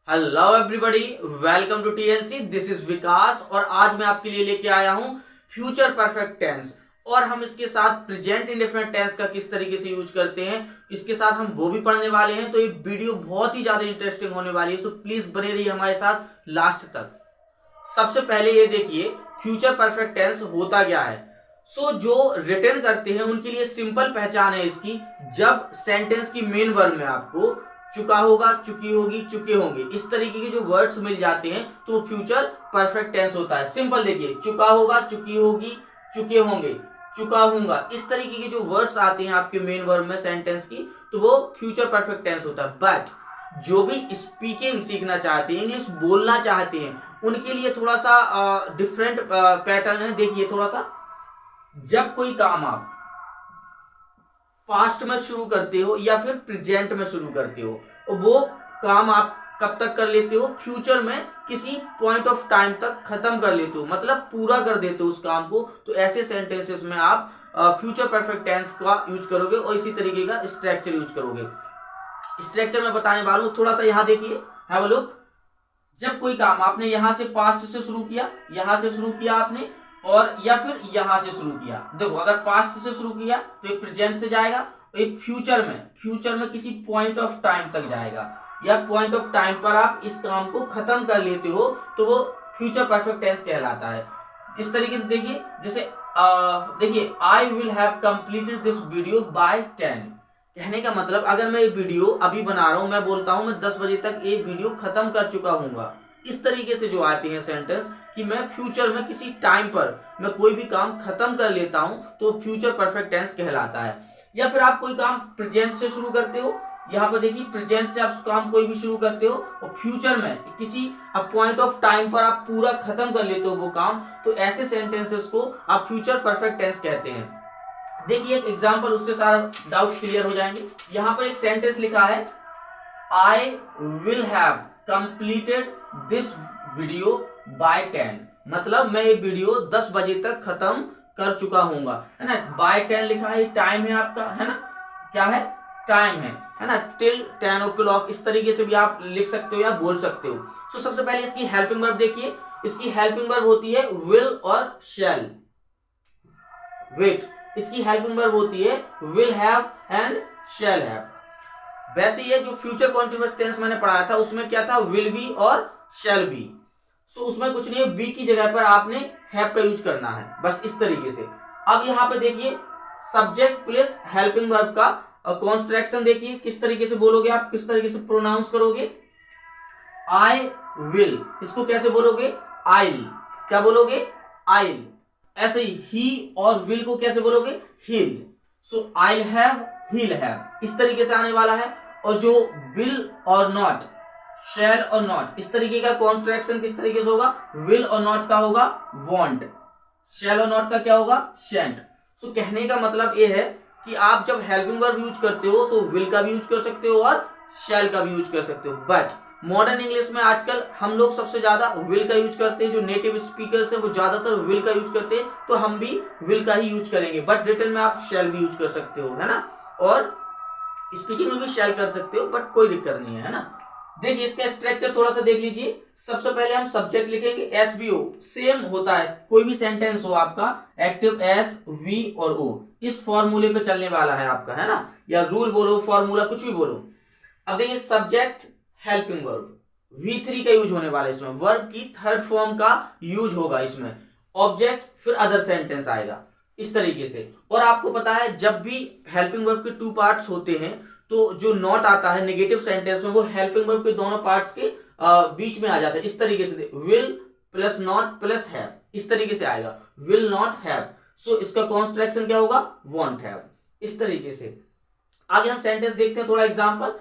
Hello everybody, welcome to TNC. This is Vikas और आज मैं आपके लिए लेके आया हूं फ्यूचर परफेक्ट टेंस। और हम इसके साथ प्रेजेंट इंडेफिनिट टेंस का किस तरीके से यूज करते हैं इसके साथ हम वो भी पढ़ने वाले हैं। तो ये वीडियो बहुत ही ज्यादा इंटरेस्टिंग होने वाली है, सो प्लीज बने रहिए हमारे साथ लास्ट तक। सबसे पहले ये देखिए फ्यूचर परफेक्ट टेंस होता क्या है। जो रिटर्न करते हैं उनके लिए सिंपल पहचान है इसकी। जब सेंटेंस की मेन वर्ब में आपको चुका होगा, चुकी होगी, चुके होंगे, इस तरीके के जो वर्ड्स मिल जाते हैं तो वो फ्यूचर परफेक्ट टेंस होता है। सिंपल देखिए, चुका होगा, चुकी होगी, चुके होंगे, चुका हूंगा, इस तरीके के जो वर्ड्स आते हैं आपके मेन वर्ब में सेंटेंस की, तो वो फ्यूचर परफेक्ट टेंस होता है। बट जो भी स्पीकिंग सीखना चाहते हैं, इंग्लिश बोलना चाहते हैं, उनके लिए थोड़ा सा डिफरेंट पैटर्न है। देखिए थोड़ा सा, जब कोई काम आप पास्ट में शुरू करते हो या फिर प्रेजेंट में शुरू करते हो, और वो काम आप कब तक कर लेते हो, फ्यूचर में किसी पॉइंट ऑफ टाइम तक खत्म कर लेते हो, मतलब पूरा कर देते हो उस काम को, तो ऐसे सेंटेंसेस में आप फ्यूचर परफेक्ट टेंस का यूज करोगे और इसी तरीके का स्ट्रक्चर यूज करोगे। स्ट्रक्चर में बताने वाला हूं, थोड़ा सा यहां देखिए, हैव अ लुक। जब कोई काम आपने यहां से पास्ट से शुरू किया, यहां से शुरू किया आपने, और या फिर यहां से शुरू किया, देखो अगर पास्ट से शुरू किया तो एक प्रेजेंट से जाएगा, एक फ्यूचर में किसी पॉइंट ऑफ टाइम तक जाएगा, या पॉइंट ऑफ टाइम पर आप इस काम को खत्म कर लेते हो तो वो फ्यूचर परफेक्ट टेंस कहलाता है। इस तरीके से देखिए, जैसे देखिए, I will have completed this video by 10। कहने का मतलब, अगर मैं ये वीडियो अभी बना रहा हूं, मैं बोलता हूं मैं 10 बजे तक ये वीडियो खत्म कर चुका हूंगा। इस तरीके से जो आते हैं सेंटेंस कि मैं फ्यूचर में किसी टाइम पर मैं कोई भी काम खत्म कर लेता हूं, तो फ्यूचर परफेक्ट टेंस कहलाता है। या फिर आप कोई काम प्रेजेंट से शुरू करते हो, यहाँ पर देखिए प्रेजेंट से आप काम कोई भी शुरू करते हो और फ्यूचर में किसी पॉइंट ऑफ टाइम पर आप पूरा खत्म कर लेते हो वो काम, तो ऐसे सेंटेंसेस को आप फ्यूचर परफेक्ट टेंस कहते हैं। देखिए एक एग्जांपल, उससे सारा डाउट्स क्लियर हो जाएंगे। यहाँ पर एक सेंटेंस लिखा है, I will have completed this video by 10, मतलब मैं ये वीडियो 10 बजे तक खत्म कर चुका हूंगा, है ना। बाय 10 लिखा है, टाइम है आपका, है ना, क्या है, टाइम है ना, टिल 10 o'clock, इस तरीके से भी आप लिख सकते हो या बोल सकते हो। तो सबसे पहले इसकी हेल्पिंग वर्ब देखिए, इसकी हेल्पिंग वर्ब होती है विल और शैल। वेट, इसकी हेल्पिंग वर्ब होती है will have and shall have. वैसे ये जो फ्यूचर कॉन्टिन्यूअस टेंस मैंने पढ़ाया था उसमें क्या था, विल बी और शैल बी। सो उसमें कुछ नहीं है, बी की जगह पर आपने हैव का यूज करना है, बस इस तरीके से। अब यहाँ पे देखिए सब्जेक्ट प्लस हेल्पिंग वर्ब का कॉन्स्ट्रक्शन देखिए, किस तरीके से बोलोगे आप, किस तरीके से प्रोनाउंस करोगे। आई विल, इसको कैसे बोलोगे, आइल, क्या बोलोगे, आइल। ऐसे ही और विल को कैसे बोलोगे, हिल। सो आई हैव, हिल हैव, इस तरीके से आने वाला है। और जो विल और नॉट, शैल और नॉट, इस तरीके का कॉन्स्ट्रक्शन किस तरीके से होगा, विल और नॉट का होगा वॉन्ट, शैल और नॉट का क्या होगा, शेंट। सो कहने का मतलब ये है कि आप जब हेल्पिंग वर्ब यूज करते हो तो विल का भी यूज कर सकते हो और शैल का भी यूज कर सकते हो। बट मॉडर्न इंग्लिश में आजकल हम लोग सबसे ज्यादा विल का यूज करते हैं, जो नेटिव स्पीकर्स हैं वो ज्यादातर विल का यूज करते हैं, तो हम भी विल का ही यूज करेंगे। बट रिटन में आप शैल भी यूज कर सकते हो, है ना, और स्पीकिंग में भी शैल कर सकते हो, बट कोई दिक्कत नहीं है ना। देखिए इसका स्ट्रक्चर थोड़ा सा देख लीजिए। सबसे पहले हम सब्जेक्ट लिखेंगे, एस बी ओ, सेम होता है, कोई भी सेंटेंस हो आपका, एक्टिव एस वी और ओ, इस फॉर्मूले पे चलने वाला है आपका, है ना, या रूल बोलो, फॉर्मूला, कुछ भी बोलो। अब देखिए सब्जेक्ट हेल्पिंग वर्ब, V3 का यूज होने वाला है इसमें, वर्ब की थर्ड फॉर्म का यूज होगा इसमें, ऑब्जेक्ट फिर अदर सेंटेंस आएगा इस तरीके से। और आपको पता है जब भी हेल्पिंग वर्ब के 2 पार्ट्स होते हैं तो जो नॉट आता है नेगेटिव सेंटेंस में, वो हेल्पिंग वर्ब के दोनों पार्ट्स के बीच में आ जाता है, इस तरीके से, will plus not plus have, इस तरीके से आएगा, विल नॉट हैव। सो इसका कॉन्स्ट्रक्शन क्या होगा, वॉन्ट हैव, इस तरीके से। आगे हम सेंटेंस देखते हैं, थोड़ा एग्जांपल,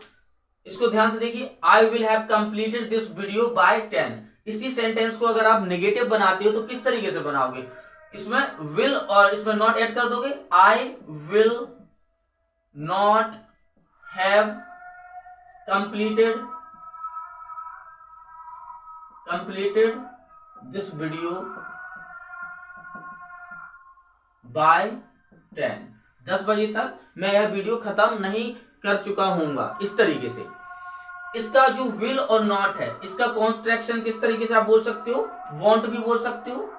इसको ध्यान से देखिए, I will have completed this video by 10। इसी सेंटेंस को अगर आप नेगेटिव बनाते हो तो किस तरीके से बनाओगे, इसमें विल और इसमें नॉट ऐड कर दोगे, I will not have completed this video by 10, 10 बजे तक मैं यह वीडियो खत्म नहीं कर चुका हूंगा, इस तरीके से। इसका जो विल और नॉट है, इसका कॉन्स्ट्रक्शन किस तरीके से आप बोल सकते हो, वॉन्ट भी बोल सकते हो,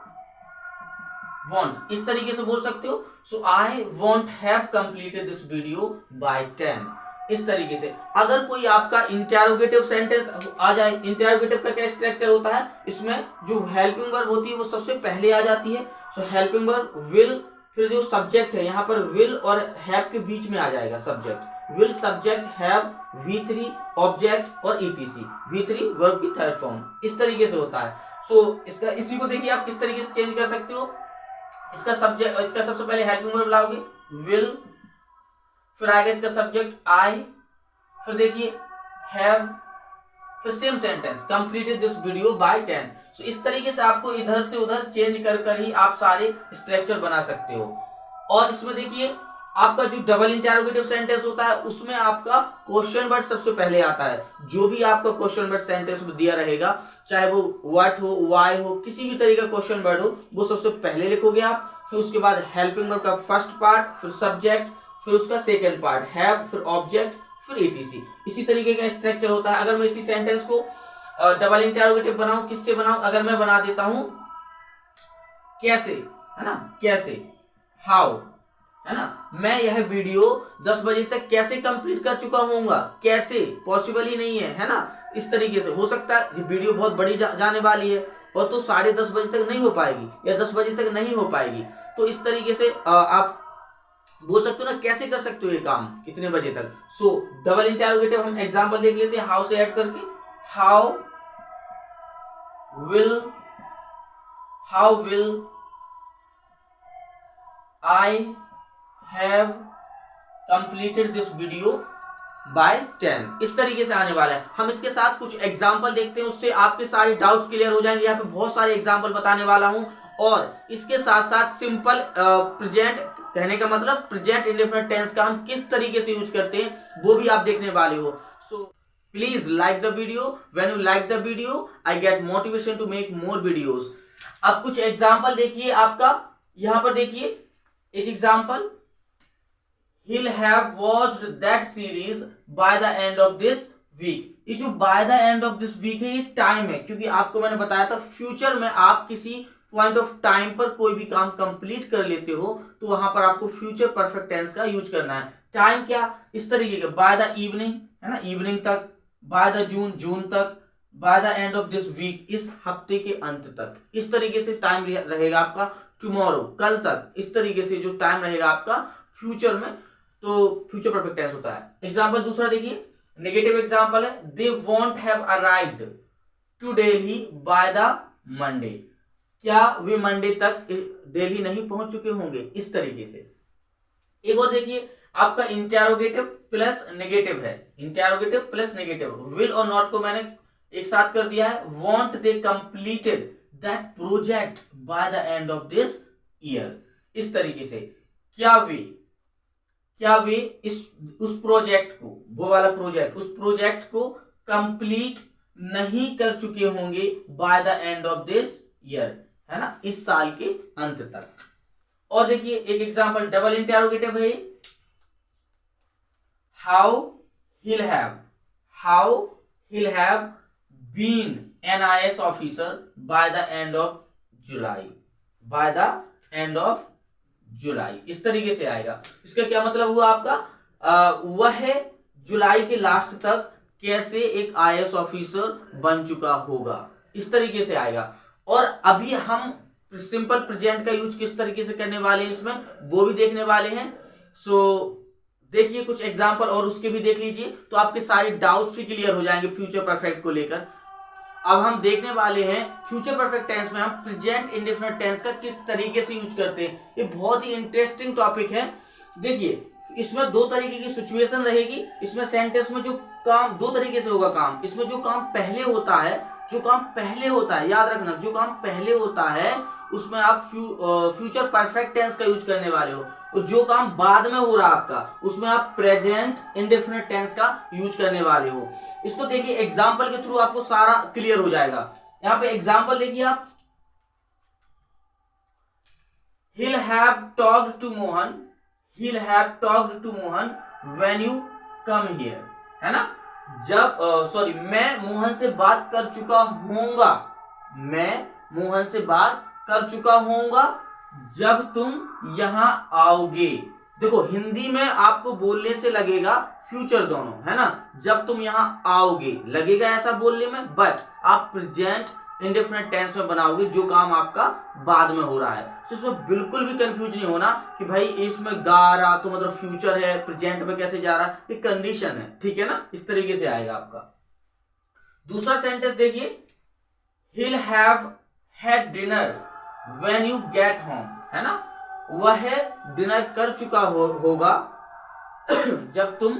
वॉन्ट इस तरीके से बोल सकते हो। So I won't have completed this video by 10, इस तरीके से। अगर कोई आपका इंटरोगेटिव सेंटेंस आ जाए, इंटरोगेटिव का क्या स्ट्रक्चर होता है, इसमें जो हेल्पिंग वर्ब होती है वो सबसे पहले आ जाती है। सो हेल्पिंग वर्ब विल, फिर जो सब्जेक्ट है यहाँ पर विल और हैव के बीच में आ जाएगा subject, will subject have V3 object और ETC, V3 वर्ब की थर्ड फॉर्म, इस तरीके से होता है। सो इसका इसी को देखिए आप किस तरीके से चेंज कर सकते हो। इसका सब्जेक्ट, इसका सबसे पहले हेल्पिंग वर्ब लाओगे विल, फिर आएगा इसका सब्जेक्ट आई, फिर देखिए हैव, फिर same sentence completed this video by 10। So इस तरीके से आपको इधर से उधर चेंज कर कर ही आप सारे स्ट्रक्चर बना सकते हो। और इसमें देखिए आपका जो डबल इंटरोगेटिव सेंटेंस होता है उसमें आपका क्वेश्चन वर्ड सबसे पहले आता है। जो भी आपका क्वेश्चन वर्ड सेंटेंस में दिया रहेगा, चाहे वो व्हाट हो, व्हाई हो, किसी भी तरीके का क्वेश्चन वर्ड हो, वो सबसे पहले लिखोगे आप। फिर उसके बाद हेल्पिंग वर्ब का फर्स्ट पार्ट, फिर सब्जेक्ट, फिर उसका सेकेंड पार्ट हैव, फिर ऑब्जेक्ट, फिर ETC। इसी तरीके का स्ट्रक्चर होता है। अगर मैं इसी सेंटेंस को डबल इंटरोगेटिव बनाऊं, किससे बनाऊं, अगर मैं बना देता हूं कैसे, है ना, कैसे, हाउ, है ना, मैं यह वीडियो 10 बजे तक कैसे कंप्लीट कर चुका होऊंगा, कैसे पॉसिबल ही नहीं है ना। इस तरीके से हो सकता है वीडियो बहुत बड़ी जाने वाली है और तो 10:30 बजे तक नहीं हो पाएगी या 10 बजे तक नहीं हो पाएगी। तो इस तरीके से आप बोल सकते हो ना, कैसे कर सकते हो ये काम इतने बजे तक। सो डबल इंटरोगेटिव हम एग्जांपल देख लेते हैं हाउ से ऐड करके। How will I have completed this video by 10, इस तरीके से आने वाला है। हम इसके साथ कुछ एग्जांपल देखते हैं, उससे आपके सारे डाउट्स क्लियर हो जाएंगे। यहाँ पे बहुत सारे एग्जांपल बताने वाला हूं और इसके साथ साथ सिंपल प्रेजेंट, कहने का मतलब प्रेजेंट इंडेफिनिट टेंस का हम किस तरीके से यूज करते हैं वो भी आप देखने वाले हो। So please like the video, when you like the video I get motivation to make more videos. अब कुछ एग्जांपल देखिए आपका, यहां पर देखिए एक example, he'll have watched that series by the end of this week। ये जो by the end of this week है ये टाइम है, क्योंकि आपको मैंने बताया था फ्यूचर में आप किसी पॉइंट ऑफ टाइम पर कोई भी काम कंप्लीट कर लेते हो तो वहां पर आपको फ्यूचर परफेक्ट टेंस का यूज करना है। टाइम क्या, इस तरीके का, बाय द इवनिंग, है ना, इवनिंग तक, बाय द जून, जून तक, by the end of this week, इस हफ्ते के अंत तक, इस तरीके से टाइम रहेगा आपका। टुमारो, कल तक, इस तरीके से जो टाइम रहेगा आपका फ्यूचर में, तो फ्यूचर परफेक्ट टेंस होता है। एग्जांपल दूसरा देखिए, नेगेटिव एग्जांपल है, they won't have arrived to Delhi by the Monday, क्या वे मंडे तक दिल्ली नहीं पहुंच चुके होंगे, इस तरीके से। एक और देखिए आपका इंटरोगेटिव प्लस नेगेटिव है, इंटरोगेटिव प्लस नेगेटिव, विल और नॉट को मैंने एक साथ कर दिया है। Want they completed that project by the end of this year, इस तरीके से। क्या वे उस प्रोजेक्ट को, वो वाला प्रोजेक्ट, उस प्रोजेक्ट को कंप्लीट नहीं कर चुके होंगे bye the end of this year, है ना, इस साल के अंत तक। और देखिए एक एग्जांपल डबल इंटरोगेटिव है, how he'll have been an IAS officer by the end of July, इस तरीके से आएगा। इसका क्या मतलब हुआ आपका, वह जुलाई के लास्ट तक कैसे एक IAS ऑफिसर बन चुका होगा, इस तरीके से आएगा। और अभी हम सिंपल प्रेजेंट का यूज किस तरीके से करने वाले हैं इसमें, वो भी देखने वाले हैं। सो देखिए कुछ एग्जांपल और उसके भी देख लीजिए, तो आपके सारे डाउट्स भी क्लियर हो जाएंगे फ्यूचर परफेक्ट को लेकर। अब हम देखने वाले हैं फ्यूचर परफेक्ट टेंस में हम प्रेजेंट इंडेफिनिट टेंस का किस तरीके से यूज करते हैं। ये बहुत ही इंटरेस्टिंग टॉपिक है। देखिए इसमें दो तरीके की सिचुएशन रहेगी, इसमें सेंटेंस में जो काम दो तरीके से होगा काम, इसमें जो काम पहले होता है, याद रखना, जो काम पहले होता है उसमें आप फ्यूचर परफेक्ट टेंस का यूज करने वाले हो, और जो काम बाद में हो रहा आपका उसमें आप प्रेजेंट इंडेफिनिट टेंस का यूज करने वाले हो। इसको देखिए एग्जांपल के थ्रू आपको सारा क्लियर हो जाएगा। यहां पे एग्जांपल देखिए आप, he'll have talked to Mohan when you come here, है ना। मैं मोहन से बात कर चुका होऊंगा, मैं मोहन से बात कर चुका होऊंगा जब तुम यहां आओगे। देखो हिंदी में आपको बोलने से लगेगा फ्यूचर दोनों, है ना, जब तुम यहां आओगे लगेगा ऐसा बोलने में, बट आप प्रेजेंट इंडेफिनिट टेंस में बनाओगे जो काम आपका बाद में हो रहा है। तो इसमें बिल्कुल भी कंफ्यूज नहीं होना कि भाई इसमें गा रहा तो मतलब फ्यूचर है, प्रेजेंट में कैसे जा रहा है, ये कंडीशन है, ठीक है ना, इस तरीके से आएगा आपका। दूसरा सेंटेंस देखिए, he'll have had dinner when you get home, है ना, वह डिनर कर चुका होगा जब तुम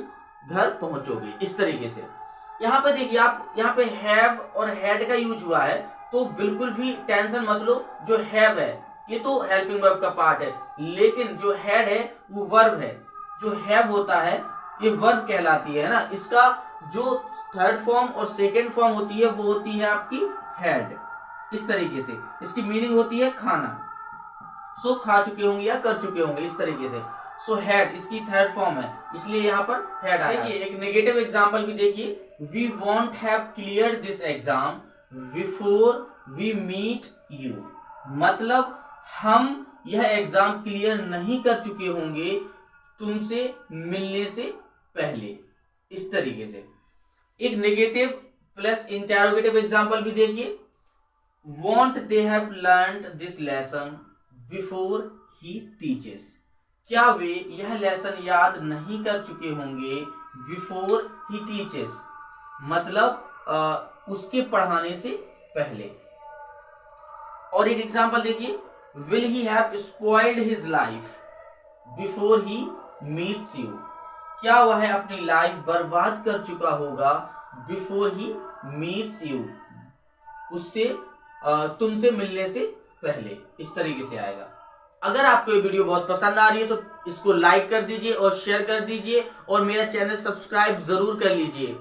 घर पहुंचोगे, इस तरीके से। यहां पे देखिए आप, यहां पे हैव और हैड का यूज हुआ है, तो बिल्कुल भी टेंशन मत लो। जो हैव है ये तो हेल्पिंग वर्ब का पार्ट है, लेकिन जो हैड है वो वर्ब है। जो हैव होता है ये वर्ब कहलाती है ना, इसका जो थर्ड फॉर्म और सेकेंड फॉर्म होती है वो होती है आपकी हैड, इस तरीके से। इसकी मीनिंग होती है खाना, सो खा चुके होंगे या कर चुके होंगे, इस तरीके से। सो हैड इसकी थर्ड फॉर्म है, इसलिए यहाँ पर हैड आया। देखिए एक नेगेटिव एग्जांपल भी देखिए, we won't have clear this exam before we meet you, मतलब हम यह एग्जाम क्लियर नहीं कर चुके होंगे तुमसे मिलने से पहले, इस तरीके से। एक नेगेटिव प्लस इंटरोगेटिव एग्जांपल भी देखिए, want they have learned this lesson before he teaches, क्या वे यह लेसन याद नहीं कर चुके होंगे बिफोर ही टीचेस, मतलब उसके पढ़ाने से पहले। और एक एग्जांपल देखिए, will he have spoiled his life before he meets you, क्या वह अपनी लाइफ बर्बाद कर चुका होगा बिफोर ही मीट्स यू, उससे तुमसे मिलने से पहले, इस तरीके से आएगा। अगर आपको ये वीडियो बहुत पसंद आ रही है तो इसको लाइक कर दीजिए और शेयर कर दीजिए और मेरा चैनल सब्सक्राइब जरूर कर लीजिए।